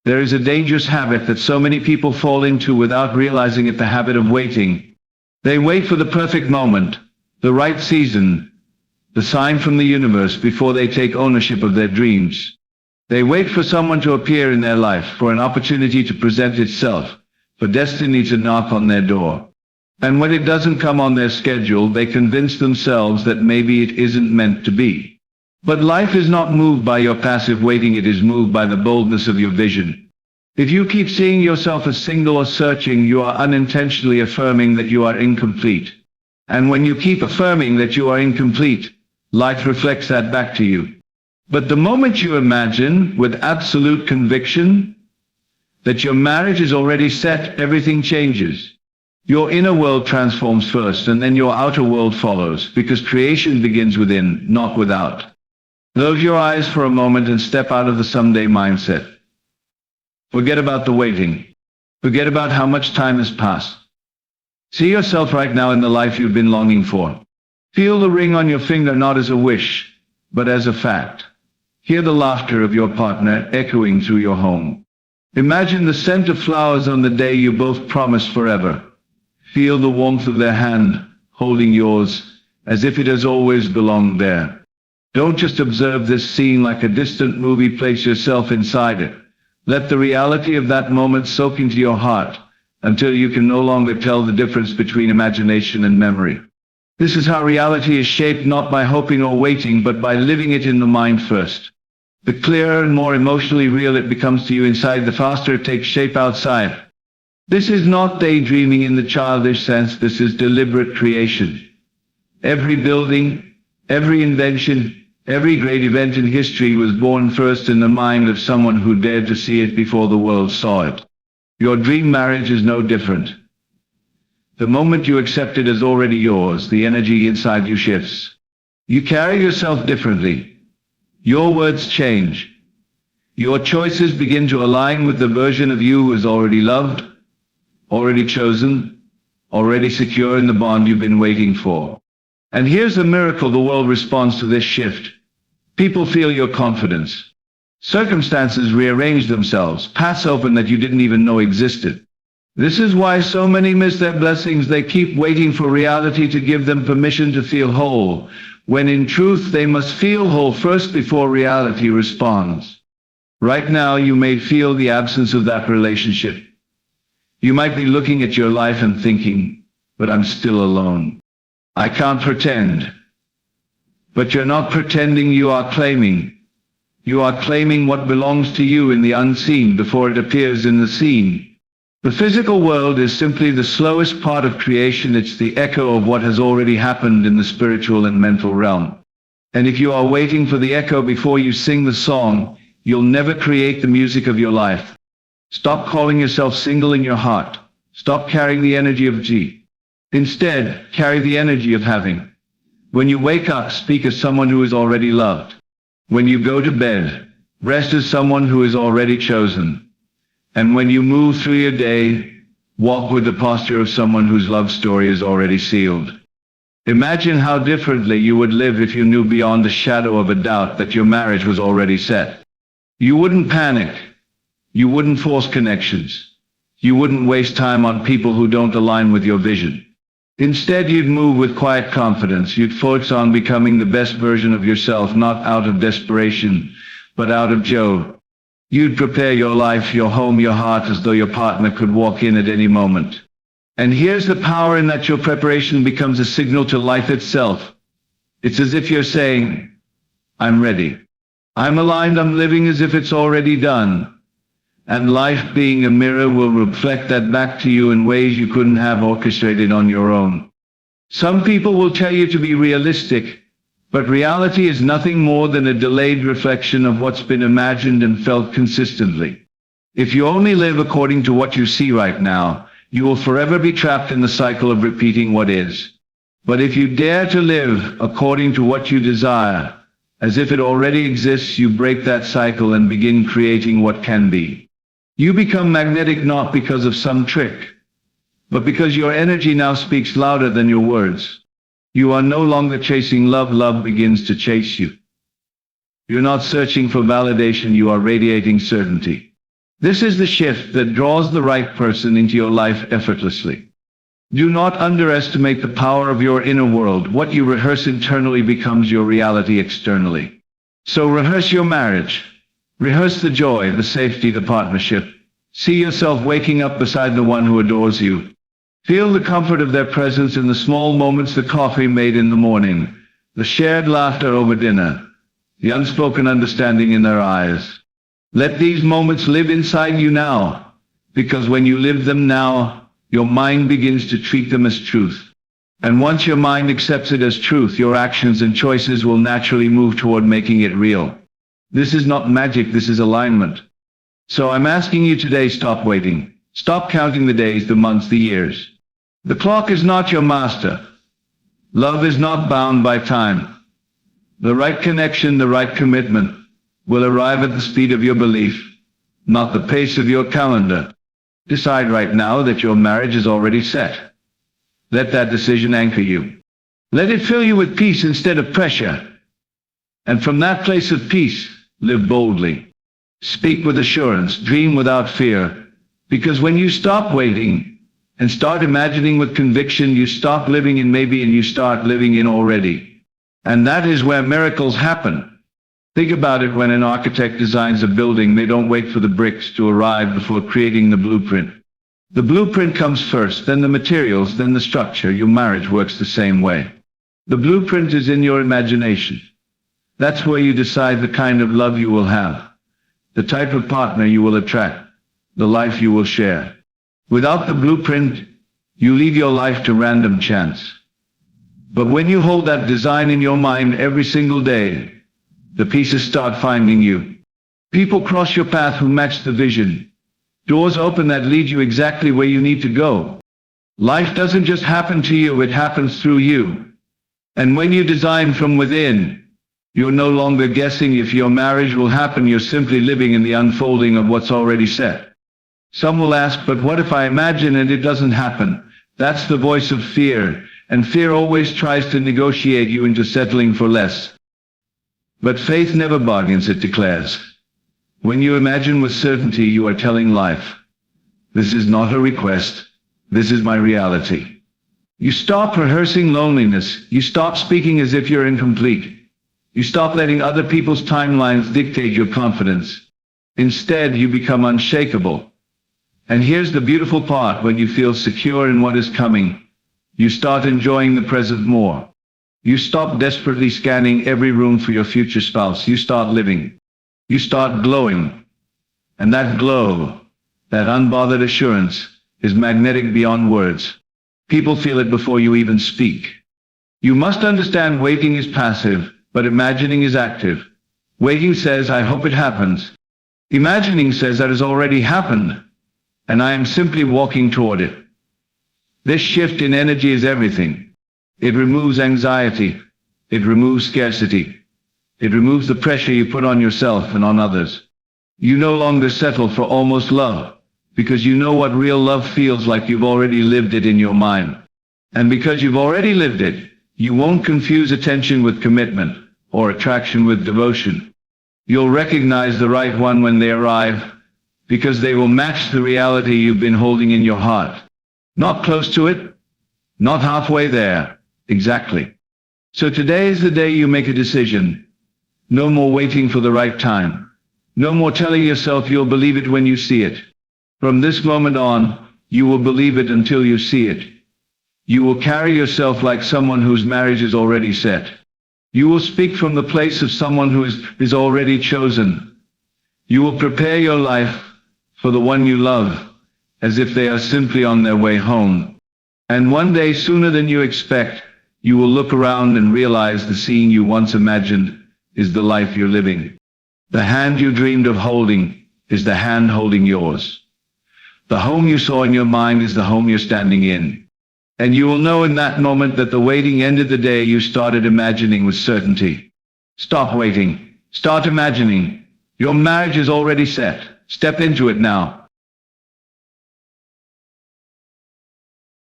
There is a dangerous habit that so many people fall into without realizing it, the habit of waiting. They wait for the perfect moment, the right season, the sign from the universe before they take ownership of their dreams. They wait for someone to appear in their life, for an opportunity to present itself, for destiny to knock on their door. And when it doesn't come on their schedule, they convince themselves that maybe it isn't meant to be. But life is not moved by your passive waiting, it is moved by the boldness of your vision. If you keep seeing yourself as single or searching, you are unintentionally affirming that you are incomplete. And when you keep affirming that you are incomplete, life reflects that back to you. But the moment you imagine, with absolute conviction, that your marriage is already set, everything changes. Your inner world transforms first, and then your outer world follows, because creation begins within, not without. Close your eyes for a moment and step out of the someday mindset. Forget about the waiting. Forget about how much time has passed. See yourself right now in the life you've been longing for. Feel the ring on your finger not as a wish, but as a fact. Hear the laughter of your partner echoing through your home. Imagine the scent of flowers on the day you both promised forever. Feel the warmth of their hand holding yours, as if it has always belonged there. Don't just observe this scene like a distant movie, place yourself inside it. Let the reality of that moment soak into your heart, until you can no longer tell the difference between imagination and memory. This is how reality is shaped, not by hoping or waiting, but by living it in the mind first. The clearer and more emotionally real it becomes to you inside, the faster it takes shape outside. This is not daydreaming in the childish sense, this is deliberate creation. Every building, every invention, every great event in history was born first in the mind of someone who dared to see it before the world saw it. Your dream marriage is no different. The moment you accept it as already yours, the energy inside you shifts. You carry yourself differently. Your words change. Your choices begin to align with the version of you who is already loved, already chosen, already secure in the bond you've been waiting for. And here's the miracle: the world responds to this shift. People feel your confidence. Circumstances rearrange themselves, paths open that you didn't even know existed. This is why so many miss their blessings. They keep waiting for reality to give them permission to feel whole, when in truth they must feel whole first before reality responds. Right now you may feel the absence of that relationship. You might be looking at your life and thinking, but I'm still alone. I can't pretend. But you're not pretending, you are claiming. You are claiming what belongs to you in the unseen before it appears in the seen. The physical world is simply the slowest part of creation. It's the echo of what has already happened in the spiritual and mental realm. And if you are waiting for the echo before you sing the song, you'll never create the music of your life. Stop calling yourself single in your heart. Stop carrying the energy of G. Instead, carry the energy of having. When you wake up, speak as someone who is already loved. When you go to bed, rest as someone who is already chosen. And when you move through your day, walk with the posture of someone whose love story is already sealed. Imagine how differently you would live if you knew beyond the shadow of a doubt that your marriage was already set. You wouldn't panic. You wouldn't force connections. You wouldn't waste time on people who don't align with your vision. Instead, you'd move with quiet confidence. You'd focus on becoming the best version of yourself, not out of desperation, but out of joy. You'd prepare your life, your home, your heart as though your partner could walk in at any moment. And here's the power in that: your preparation becomes a signal to life itself. It's as if you're saying, I'm ready. I'm aligned, I'm living as if it's already done. And life, being a mirror, will reflect that back to you in ways you couldn't have orchestrated on your own. Some people will tell you to be realistic, but reality is nothing more than a delayed reflection of what's been imagined and felt consistently. If you only live according to what you see right now, you will forever be trapped in the cycle of repeating what is. But if you dare to live according to what you desire, as if it already exists, you break that cycle and begin creating what can be. You become magnetic not because of some trick, but because your energy now speaks louder than your words. You are no longer chasing love, love begins to chase you. You're not searching for validation, you are radiating certainty. This is the shift that draws the right person into your life effortlessly. Do not underestimate the power of your inner world. What you rehearse internally becomes your reality externally. So rehearse your marriage. Rehearse the joy, the safety, the partnership. See yourself waking up beside the one who adores you. Feel the comfort of their presence in the small moments, the coffee made in the morning, the shared laughter over dinner, the unspoken understanding in their eyes. Let these moments live inside you now, because when you live them now, your mind begins to treat them as truth. And once your mind accepts it as truth, your actions and choices will naturally move toward making it real. This is not magic, this is alignment. So I'm asking you today, stop waiting. Stop counting the days, the months, the years. The clock is not your master. Love is not bound by time. The right connection, the right commitment will arrive at the speed of your belief, not the pace of your calendar. Decide right now that your marriage is already set. Let that decision anchor you. Let it fill you with peace instead of pressure. And from that place of peace, live boldly. Speak with assurance, dream without fear. Because when you stop waiting and start imagining with conviction, you stop living in maybe and you start living in already. And that is where miracles happen. Think about it. When an architect designs a building, they don't wait for the bricks to arrive before creating the blueprint. The blueprint comes first, then the materials, then the structure. Your marriage works the same way. The blueprint is in your imagination. That's where you decide the kind of love you will have, the type of partner you will attract, the life you will share. Without the blueprint, you leave your life to random chance. But when you hold that design in your mind every single day, the pieces start finding you. People cross your path who match the vision. Doors open that lead you exactly where you need to go. Life doesn't just happen to you, it happens through you. And when you design from within, you're no longer guessing if your marriage will happen, you're simply living in the unfolding of what's already set. Some will ask, but what if I imagine and it doesn't happen? That's the voice of fear, and fear always tries to negotiate you into settling for less. But faith never bargains, it declares. When you imagine with certainty, you are telling life, this is not a request, this is my reality. You stop rehearsing loneliness, you stop speaking as if you're incomplete. You stop letting other people's timelines dictate your confidence. Instead, you become unshakable. And here's the beautiful part: when you feel secure in what is coming, you start enjoying the present more. You stop desperately scanning every room for your future spouse. You start living. You start glowing. And that glow, that unbothered assurance, is magnetic beyond words. People feel it before you even speak. You must understand, waiting is passive, but imagining is active. Waiting says, I hope it happens. Imagining says, that has already happened, and I am simply walking toward it. This shift in energy is everything. It removes anxiety. It removes scarcity. It removes the pressure you put on yourself and on others. You no longer settle for almost love, because you know what real love feels like. You've already lived it in your mind. And because you've already lived it, you won't confuse attention with commitment, or attraction with devotion. You'll recognize the right one when they arrive, because they will match the reality you've been holding in your heart. Not close to it, not halfway there. Exactly. So today is the day you make a decision. No more waiting for the right time. No more telling yourself you'll believe it when you see it. From this moment on, you will believe it until you see it. You will carry yourself like someone whose marriage is already set. You will speak from the place of someone who is already chosen. You will prepare your life for the one you love, as if they are simply on their way home. And one day, sooner than you expect, you will look around and realize the scene you once imagined is the life you're living. The hand you dreamed of holding is the hand holding yours. The home you saw in your mind is the home you're standing in. And you will know in that moment that the waiting ended the day you started imagining with certainty. Stop waiting. Start imagining. Your marriage is already set. Step into it now.